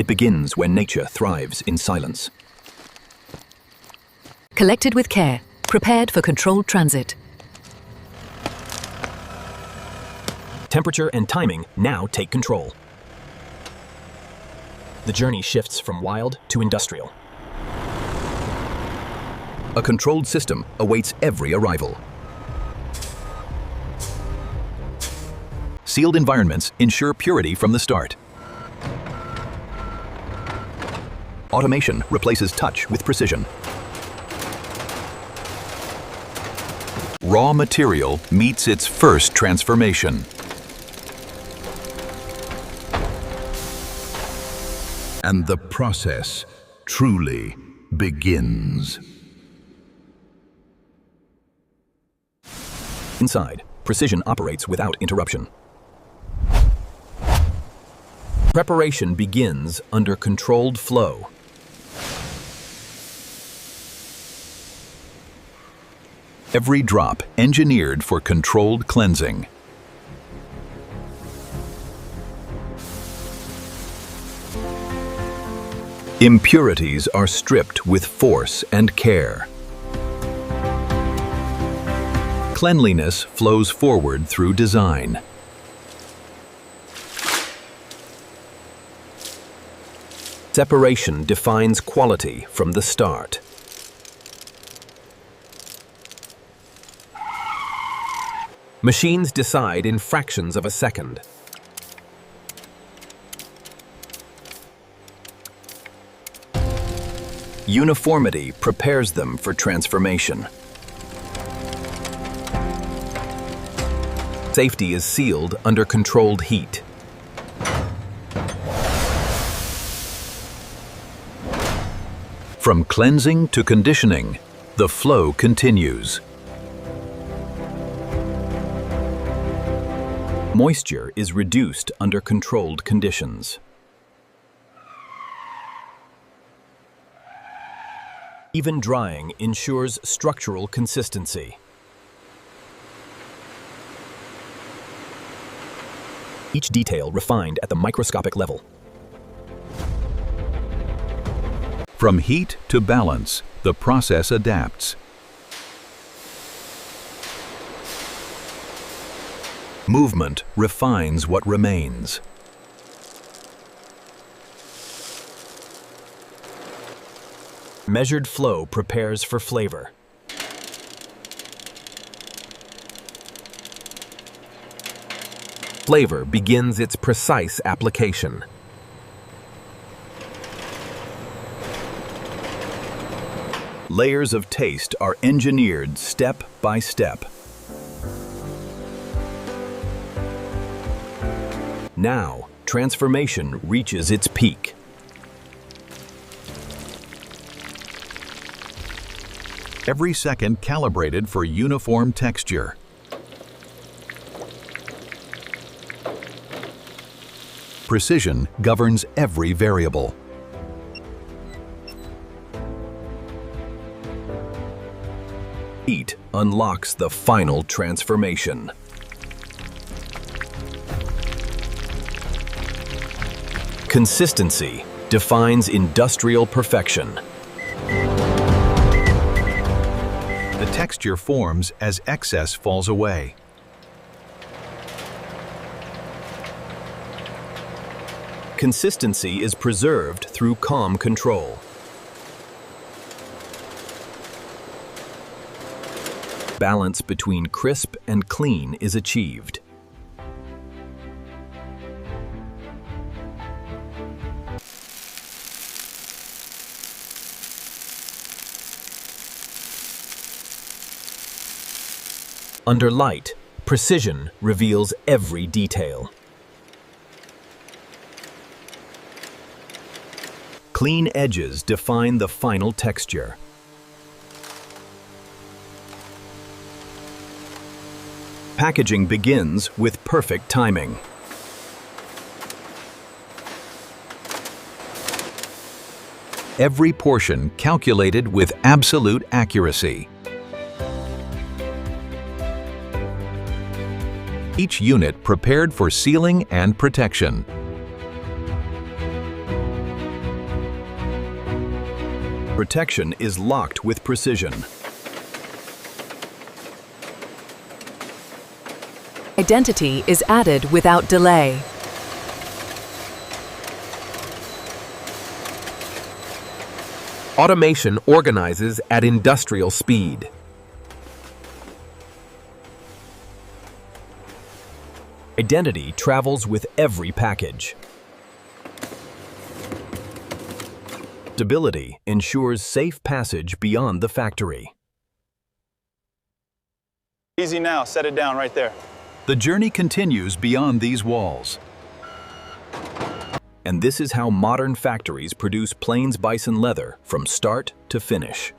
It begins when nature thrives in silence. Collected with care, prepared for controlled transit. Temperature and timing now take control. The journey shifts from wild to industrial. A controlled system awaits every arrival. Sealed environments ensure purity from the start. Automation replaces touch with precision. Raw material meets its first transformation. And the process truly begins. Inside, precision operates without interruption. Preparation begins under controlled flow. Every drop engineered for controlled cleansing. Impurities are stripped with force and care. Cleanliness flows forward through design. Separation defines quality from the start. Machines decide in fractions of a second. Uniformity prepares them for transformation. Safety is sealed under controlled heat. From cleansing to conditioning, the flow continues. Moisture is reduced under controlled conditions. Even drying ensures structural consistency. Each detail refined at the microscopic level. From heat to balance, the process adapts. Movement refines what remains. Measured flow prepares for flavor. Flavor begins its precise application. Layers of taste are engineered step by step. Now, transformation reaches its peak. Every second calibrated for uniform texture. Precision governs every variable. Heat unlocks the final transformation. Consistency defines industrial perfection. The texture forms as excess falls away. Consistency is preserved through calm control. Balance between crisp and clean is achieved. Under light, precision reveals every detail. Clean edges define the final texture. Packaging begins with perfect timing. Every portion calculated with absolute accuracy. Each unit prepared for sealing and protection. protection is locked with precision. Identity is added without delay. Automation organizes at industrial speed. Identity travels with every package. Stability ensures safe passage beyond the factory. Easy now, set it down right there. The journey continues beyond these walls. And this is how modern factories produce Plains bison leather from start to finish.